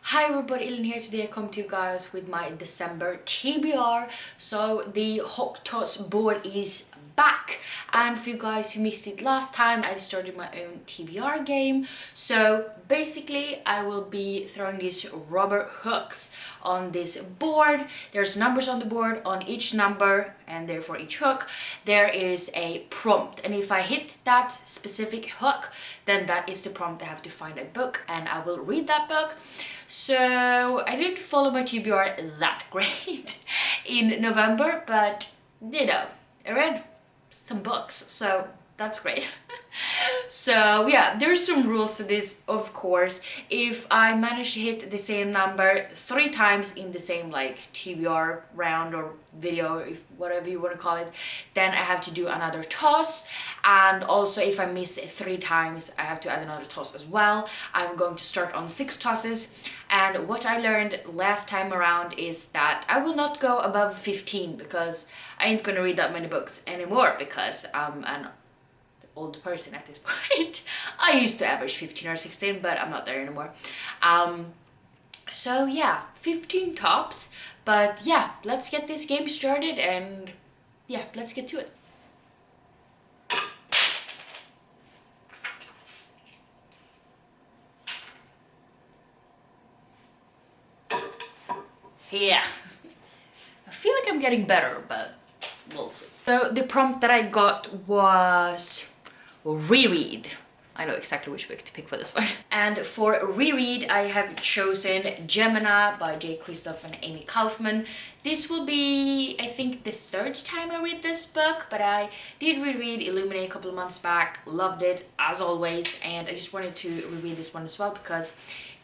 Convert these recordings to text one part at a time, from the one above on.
Hi everybody, Ellen here. Today I come to you guys with my December TBR. So the Hot Toss board is back, and for you guys who missed it last time, I started my own TBR game. So basically I will be throwing these rubber hooks on this board. There's numbers on the board. On each number and therefore each hook there is a prompt, and if I hit that specific hook, then that is the prompt. I have to find a book and I will read that book. So I didn't follow my TBR that great in November, but you know, I read some books, so that's great. So yeah, there's some rules to this, of course. If I manage to hit the same number 3 times in the same like TBR round or video, if whatever you want to call it, then I have to do another toss. And also if I miss 3 times, I have to add another toss as well. I'm going to start on 6 tosses, and what I learned last time around is that I will not go above 15 because I ain't gonna read that many books anymore, because I'm an old person at this point. I used to average 15 or 16, but I'm not there anymore. So yeah, 15 tops. But yeah, let's get this game started, and yeah, let's get to it. Yeah, I feel like I'm getting better, but we'll see. So the prompt that I got was Reread. I know exactly which book to pick for this one. And for Reread, I have chosen Gemini by J. Christoph and Amy Kaufman. This will be, I think, the 3rd time I read this book, but I did reread Illuminate a couple of months back, loved it as always, and I just wanted to reread this one as well because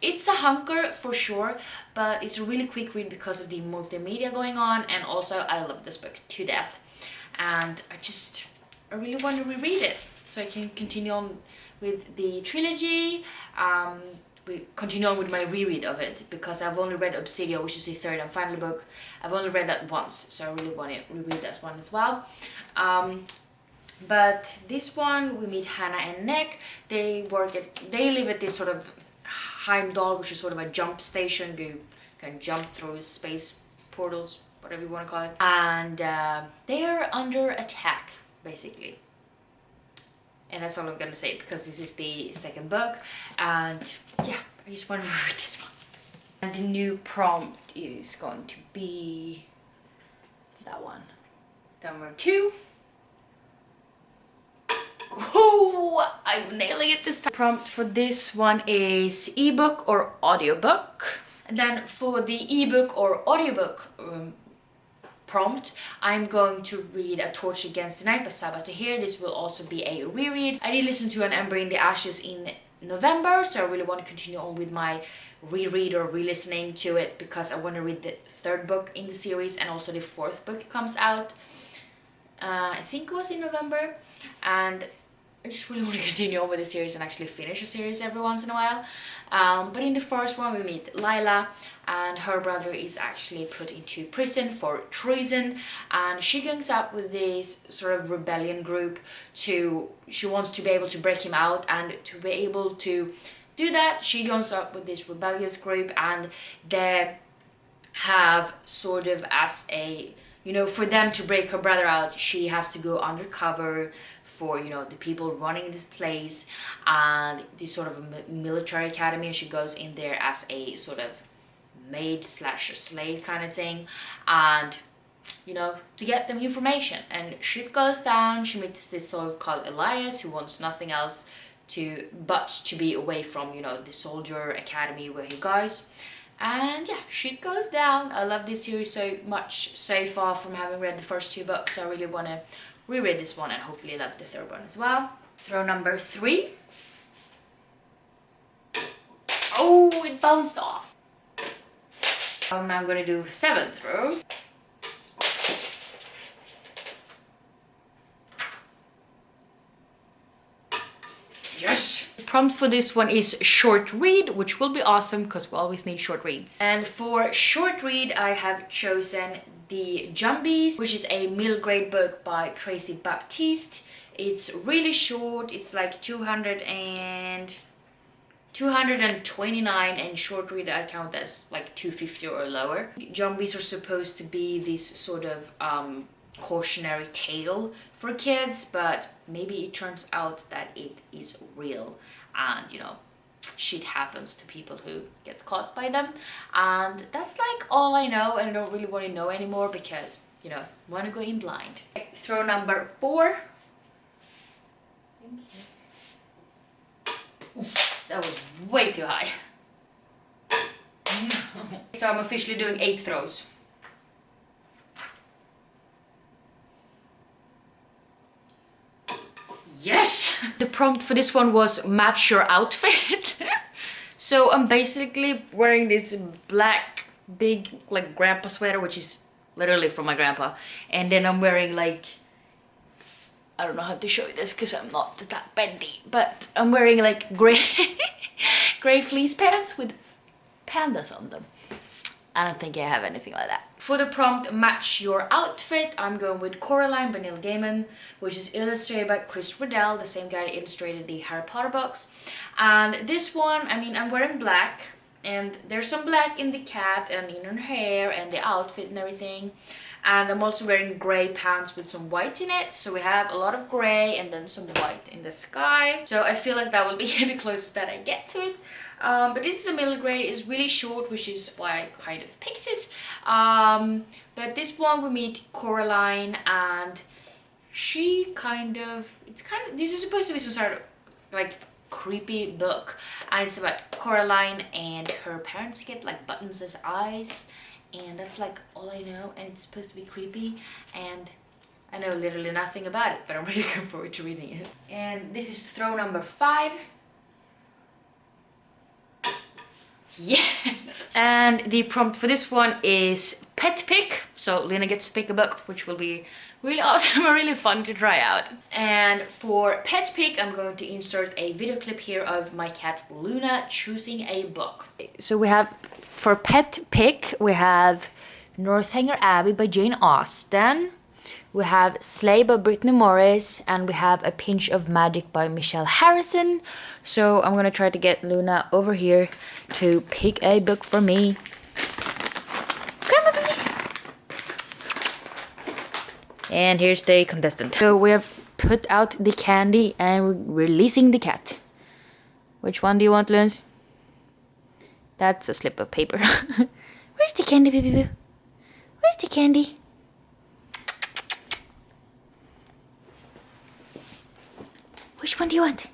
it's a hunker for sure, but it's a really quick read because of the multimedia going on, and also I love this book to death, and I really want to reread it so I can continue on with the trilogy, continue on with my reread of it, because I've only read Obsidian, which is the 3rd and final book. I've only read that once, so I really want to reread that one as well. But this one, we meet Hannah and Nick. They live at this sort of Heimdall, which is sort of a jump station. You can jump through space portals, whatever you want to call it. And they are under attack, basically. And that's all I'm gonna say, because this is the 2nd book, and yeah, I just want to read this one. And the new prompt is going to be that one, number 2. Oh, I'm nailing it this time. Prompt for this one is ebook or audiobook. And then for the ebook or audiobook prompt, I'm going to read A Torch Against the Night by Sabbath Tahir. This will also be a reread. I did listen to An Ember in the Ashes in November, so I really want to continue on with my reread or re-listening to it, because I want to read the 3rd book in the series, and also the 4th book comes out, I think it was in November, and I just really want to continue on with the series and actually finish a series every once in a while. But in the first one we meet Lila, and her brother is actually put into prison for treason, and she gangs up with this sort of rebellion group she wants to be able to break him out, and to be able to do that she joins up with this rebellious group, and they have sort of as a, you know, for them to break her brother out, she has to go undercover for, you know, the people running this place and this sort of a military academy, and she goes in there as a sort of maid slash slave kind of thing, and you know, to get them information, and shit goes down. She meets this soul called Elias, who wants nothing else but to be away from, you know, the soldier academy where he goes. And yeah, shit goes down. I love this series so much so far from having read the first 2 books, so I really want to reread this one and hopefully love the 3rd one as well. Throw number 3. Oh, it bounced off. Now I'm going to do 7 throws. Yes! The prompt for this one is short read, which will be awesome because we always need short reads. And for short read, I have chosen The Jumbies, which is a middle grade book by Tracy Baptiste. It's really short. It's like 200 and 229, and short read I count as like 250 or lower. Zombies are supposed to be this sort of cautionary tale for kids, but maybe it turns out that it is real, and you know, shit happens to people who gets caught by them. And that's like all I know, and I don't really want to know anymore because, you know, I want to go in blind. Throw number 4. That was way too high. So I'm officially doing 8 throws. Yes! The prompt for this one was match your outfit. So I'm basically wearing this black big like grandpa sweater, which is literally from my grandpa, and then I'm wearing like, I don't know how to show you this because I'm not that bendy, but I'm wearing like gray gray fleece pants with pandas on them. I don't think I have anything like that. For the prompt match your outfit, I'm going with Coraline by Neil Gaiman, which is illustrated by Chris Riddell, the same guy that illustrated the Harry Potter books. And this one, I mean, I'm wearing black, and there's some black in the cat and in her hair and the outfit and everything. And I'm also wearing gray pants with some white in it, so we have a lot of gray and then some white in the sky. So I feel like that will be the closest that I get to it. But this is a middle grade. It's really short, which is why I kind of picked it. But this one we meet Coraline, and she this is supposed to be some sort of like creepy book, and it's about Coraline and her parents get like buttons as eyes, and that's like all I know, and it's supposed to be creepy, and I know literally nothing about it, but I'm really looking forward to reading it. And this is throw number 5. Yes! And the prompt for this one is pet pick. So Lena gets to pick a book, which will be really awesome and really fun to try out. And for pet pick, I'm going to insert a video clip here of my cat Luna choosing a book. So we have, for pet pick, we have Northanger Abbey by Jane Austen. We have Slay by Brittany Morris, and we have A Pinch of Magic by Michelle Harrison. So I'm gonna try to get Luna over here to pick a book for me. Come on, please. And here's the contestant. So we have put out the candy and we're releasing the cat. Which one do you want, Luns? That's a slip of paper. Where's the candy, baby boo? Where's the candy? Which one do you want?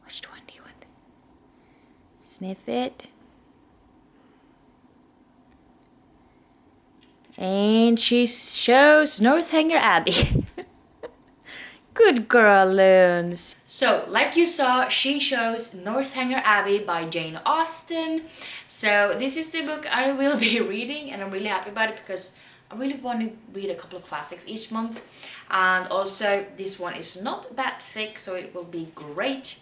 Which one do you want? Sniff it. And she shows Northanger Abbey. Good girl, Loons. So, like you saw, she shows Northanger Abbey by Jane Austen. So, this is the book I will be reading, and I'm really happy about it because I really want to read a couple of classics each month. And also, this one is not that thick, so it will be great.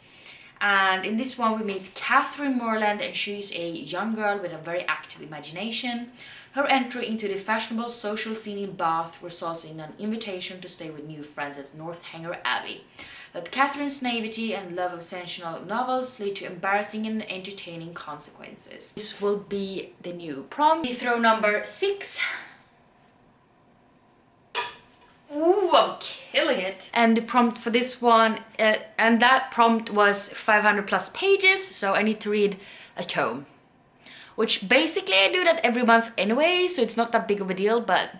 And in this one we meet Catherine Morland, and she's a young girl with a very active imagination. Her entry into the fashionable social scene in Bath results in an invitation to stay with new friends at Northanger Abbey. But Catherine's naivety and love of sensational novels lead to embarrassing and entertaining consequences. This will be the new prompt. We throw number 6. Ooh, I'm killing it. And the prompt for this one, and that prompt was 500 plus pages, so I need to read a tome. Which basically I do that every month anyway, so it's not that big of a deal, but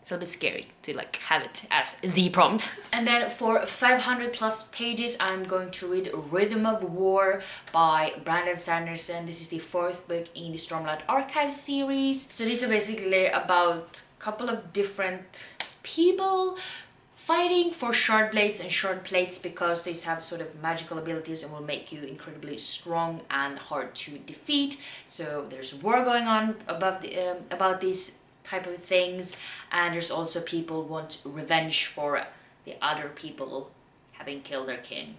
it's a little bit scary to like have it as the prompt. And then for 500 plus pages, I'm going to read Rhythm of War by Brandon Sanderson. This is the 4th book in the Stormlight Archive series. So these are basically about a couple of different people fighting for shard blades and shard plates, because these have sort of magical abilities and will make you incredibly strong and hard to defeat. So there's war going on about these type of things, and there's also people who want revenge for the other people having killed their king.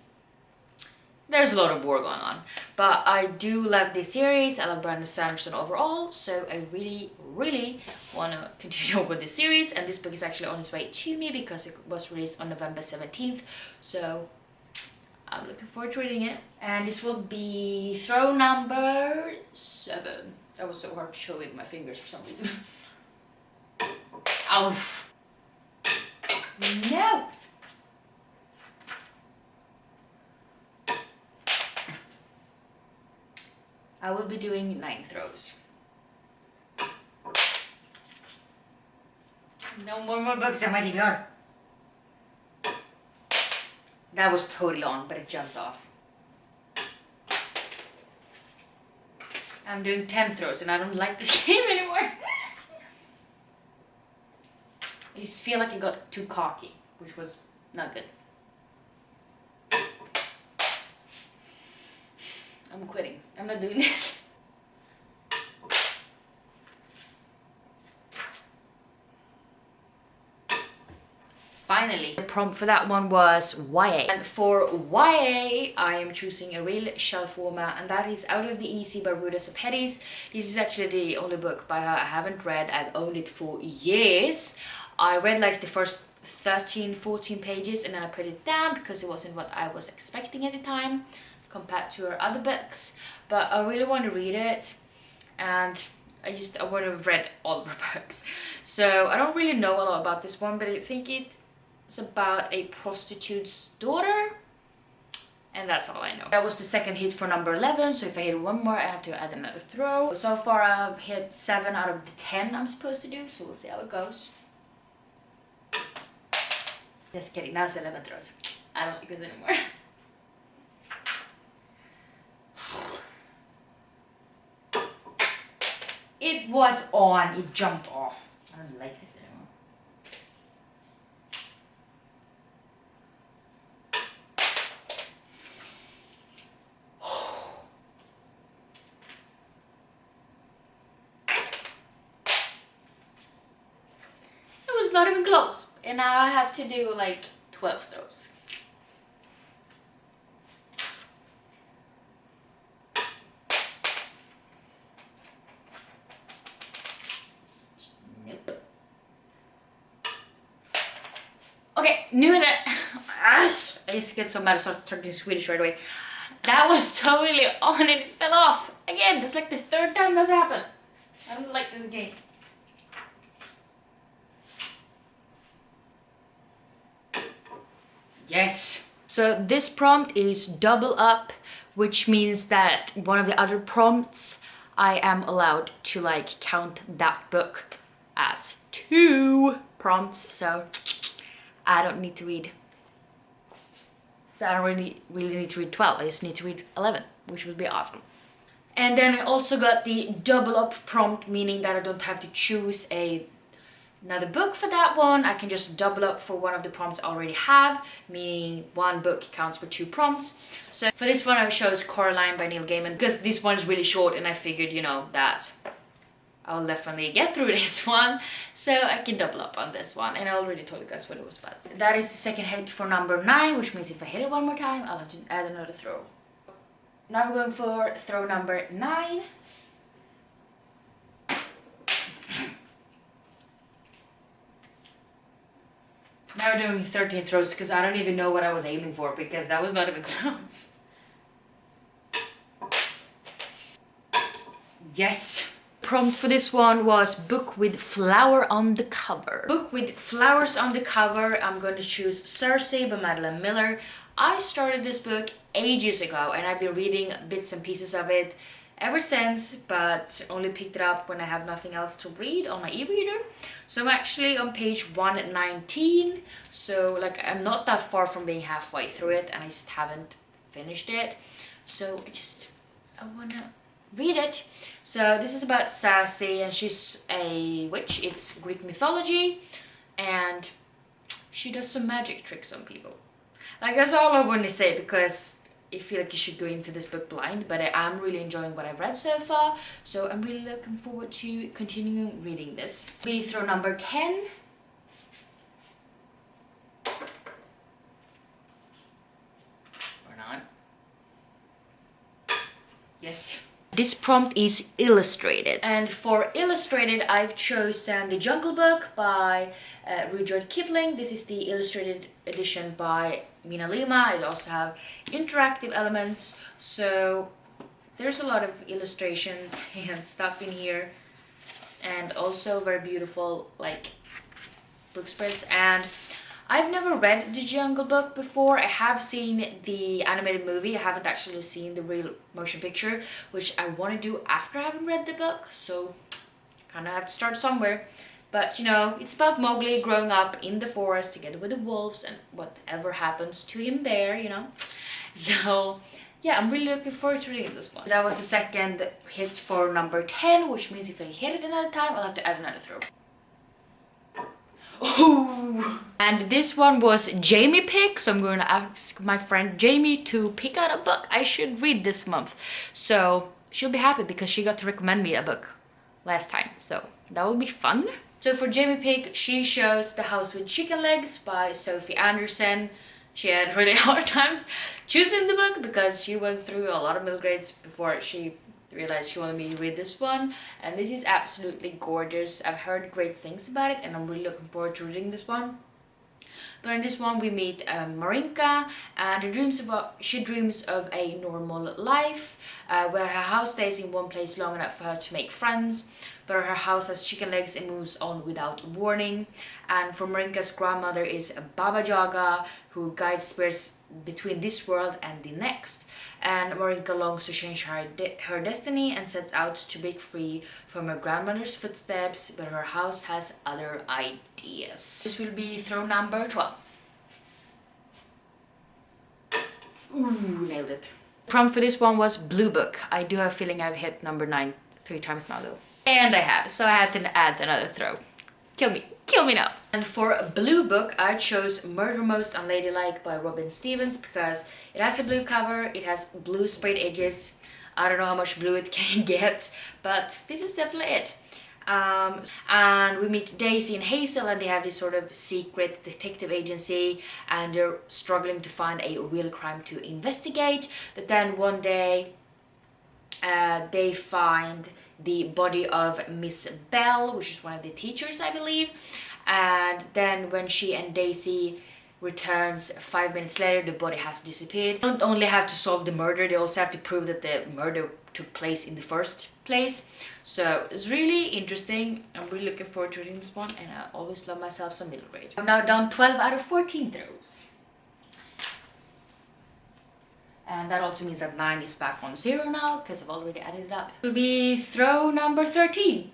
There's a lot of war going on, but I do love this series. I love Brandon Sanderson overall, so I really want to continue with this series. And this book is actually on its way to me because it was released on November 17th, so I'm looking looking forward to reading it. And this will be throw number 7. That was so hard to show with my fingers for some reason. Ow! No! I will be doing 9 throws. No more books on my TBR. That was totally on, but it jumped off. I'm doing 10 throws and I don't like this game anymore. I just feel like I got too cocky, which was not good. I'm quitting. I'm not doing this. Finally, the prompt for that one was YA. And for YA, I am choosing a real shelf warmer, and that is Out of the Easy by Ruda Sepetys. This is actually the only book by her I haven't read. I've owned it for years. I read like the first 13-14 pages and then I put it down because it wasn't what I was expecting at the time compared to her other books. But I really want to read it, and I want to have read all of her books. So I don't really know a lot about this one, but I think it's about a prostitute's daughter, and that's all I know. That was the second hit for number 11, so if I hit one more I have to add another throw. So far I've hit 7 out of the 10 I'm supposed to do, so we'll see how it goes. Just kidding, now it's 11 throws. I don't like this anymore. It was on, it jumped off. I don't like this anymore. It was not even close. And now I have to do like 12 throws. Okay, new in it. I just get so mad I start talking Swedish right away. That was totally on and it fell off. Again, that's like the 3rd time that's happened. I don't like this game. Yes. So this prompt is double up, which means that one of the other prompts I am allowed to like count that book as 2 prompts. So I don't need to read. So I don't really need to read 12. I just need to read 11, which would be awesome. And then I also got the double up prompt, meaning that I don't have to choose another book for that one. I can just double up for one of the prompts I already have, meaning one book counts for 2 prompts. So for this one I chose Coraline by Neil Gaiman, because this one is really short and I figured, you know, that I'll definitely get through this one, so I can double up on this one. And I already told you guys what it was about. That is the second hit for number 9, which means if I hit it one more time, I'll have to add another throw. Now I'm going for throw number 9. Now we're doing 13 throws because I don't even know what I was aiming for, because that was not even close. Yes. Prompt for this one was book with flower on the cover. Book with flowers on the cover. I'm going to choose Cersei by Madeline Miller. I started this book ages ago and I've been reading bits and pieces of it ever since, but only picked it up when I have nothing else to read on my e-reader. So I'm actually on page 119, so like I'm not that far from being halfway through it and I just haven't finished it. So I wanna read it. So this is about Cersei, and she's a witch. It's Greek mythology and she does some magic tricks on people. Like, that's all I want to say, because I feel like you should go into this book blind, but I am really enjoying what I've read so far, so I'm really looking forward to continuing reading this. We throw number 10. Or not. Yes. This prompt is illustrated, and for illustrated I've chosen The Jungle Book by Rudyard Kipling. This is the illustrated edition by Mina Lima. It also have interactive elements, so there's a lot of illustrations and stuff in here, and also very beautiful like book spreads. And I've never read The Jungle Book before. I have seen the animated movie. I haven't actually seen the real motion picture, which I want to do after having read the book, so kind of have to start somewhere. But you know, it's about Mowgli growing up in the forest together with the wolves and whatever happens to him there, you know. So yeah, I'm really looking forward to reading this one. That was the second hit for number 10, which means if I hit it another time, I'll have to add another throw. Ooh. And this one was Jamie pick, so I'm going to ask my friend Jamie to pick out a book I should read this month. So she'll be happy because she got to recommend me a book last time, so that will be fun. So for Jamie pick, she chose The House with Chicken Legs by Sophie Anderson. She had really hard times choosing the book because she went through a lot of middle grades before she realized she wanted me to read this one, and this is absolutely gorgeous. I've heard great things about it and I'm really looking forward to reading this one. But in this one we meet Marinka, and she dreams of a normal life where her house stays in one place long enough for her to make friends, but her house has chicken legs and moves on without warning. And for Marinka's grandmother is Baba Yaga, who guides spirits between this world and the next. And Marinka longs to change her destiny and sets out to break free from her grandmother's footsteps, but her house has other ideas. This will be throw number 12. Ooh, nailed it. Prompt for this one was Blue Book. I do have a feeling I've hit number 9 3 times now though. And I have, so I had to add another throw. Kill me now. And for Blue Book, I chose Murder Most Unladylike by Robin Stevens because it has a blue cover, it has blue sprayed edges. I don't know how much blue it can get, but this is definitely it. And we meet Daisy and Hazel, and they have this sort of secret detective agency, and they're struggling to find a real crime to investigate. But then one day they find the body of Miss Bell, which is one of the teachers, I believe. And then when she and Daisy returns 5 minutes later, the body has disappeared. They don't only have to solve the murder, they also have to prove that the murder took place in the first place. So it's really interesting. I'm really looking forward to reading this one, and I always love myself some middle grade. I'm now down 12 out of 14 throws. And that also means that 9 is back on 0 now, because I've already added it up. It will be throw number 13.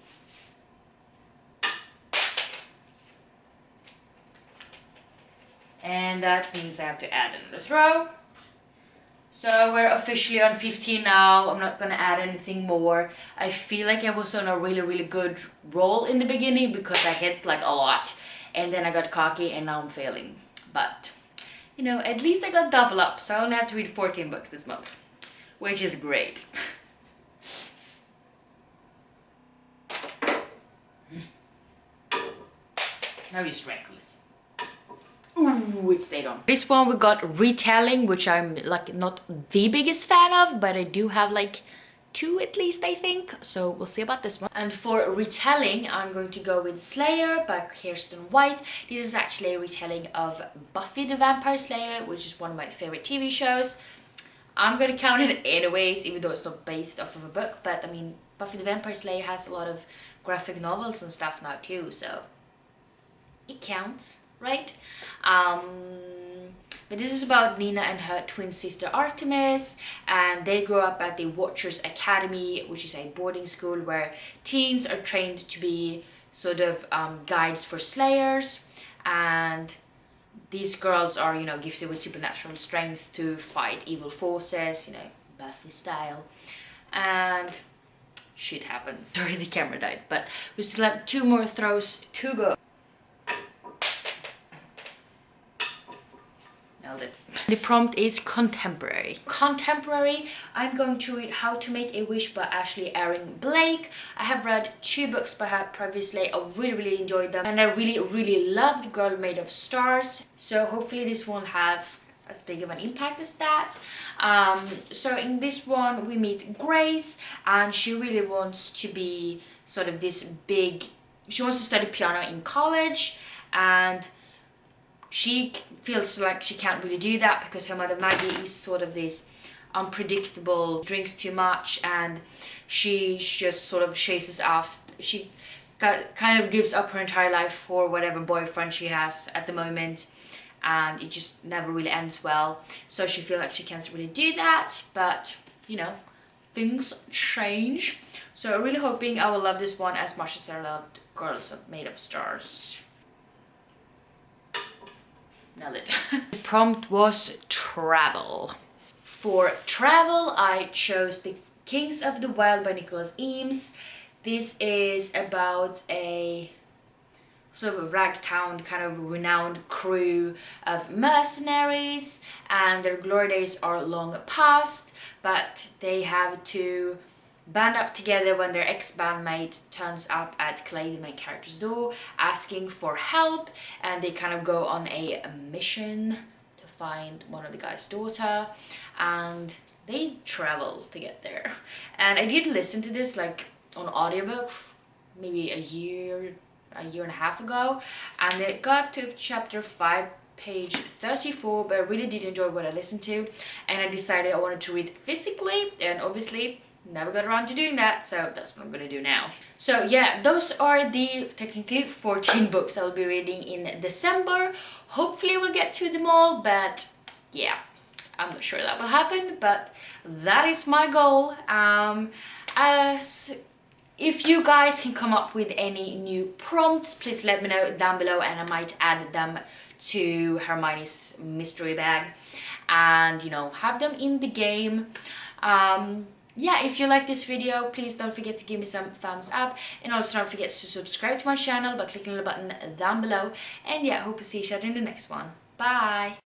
And that means I have to add another throw. So we're officially on 15 now. I'm not gonna add anything more. I feel like I was on a really good roll in the beginning because I hit like a lot. And then I got cocky and now I'm failing. But you know, at least I got double up, so I only have to read 14 books this month, which is great. Now you're just reckless. Ooh, it stayed on. This one we got Retelling, which I'm like not the biggest fan of, but I do have like 2 at least, I think. So we'll see about this one. And for Retelling, I'm going to go with Slayer by Kirsten White. This is actually a retelling of Buffy the Vampire Slayer, which is one of my favorite TV shows. I'm going to count it anyways, even though it's not based off of a book. But I mean, Buffy the Vampire Slayer has a lot of graphic novels and stuff now too, so it counts, right? But this is about Nina and her twin sister Artemis, and they grow up at the Watchers Academy, which is a boarding school where teens are trained to be sort of guides for slayers, and these girls are, you know, gifted with supernatural strength to fight evil forces, you know, Buffy style. And shit happens. Sorry, the camera died, but we still have 2 more throws to go. It. The prompt is contemporary. Contemporary, I'm going to read How to Make a Wish by Ashley Aaron Blake. I have read 2 books by her previously. I really enjoyed them, and I really loved Girl Made of Stars. So hopefully this will have as big of an impact as that. So in this one we meet Grace, and she really wants to be sort of this big, she wants to study piano in college, and she feels like she can't really do that because her mother Maggie is sort of this unpredictable, drinks too much, and she just sort of chases off. She kind of gives up her entire life for whatever boyfriend she has at the moment, and it just never really ends well. So she feels like she can't really do that, but you know, things change. So I'm really hoping I will love this one as much as I loved Girls Made of Stars. Nailed it. The prompt was travel. For travel, I chose The Kings of the Wild by Nicholas Eames. This is about a sort of a ragtown, kind of renowned crew of mercenaries, and their glory days are long past, but they have to band up together when their ex-bandmate turns up at Clay, the main character's door, asking for help, and they kind of go on a mission to find one of the guy's daughter, and they travel to get there. And I did listen to this like on audiobook maybe a year and a half ago, and it got to chapter 5, page 34, but I really did enjoy what I listened to, and I decided I wanted to read physically, and obviously never got around to doing that, so that's what I'm gonna do now. So yeah, those are the technically 14 books I will be reading in December. Hopefully I will get to them all, but yeah, I'm not sure that will happen, but that is my goal. As if you guys can come up with any new prompts, please let me know down below, and I might add them to Hermione's mystery bag and, you know, have them in the game. Yeah, if you like this video, please don't forget to give me some thumbs up, and also don't forget to subscribe to my channel by clicking the button down below. And yeah, hope to see each other in the next one. Bye!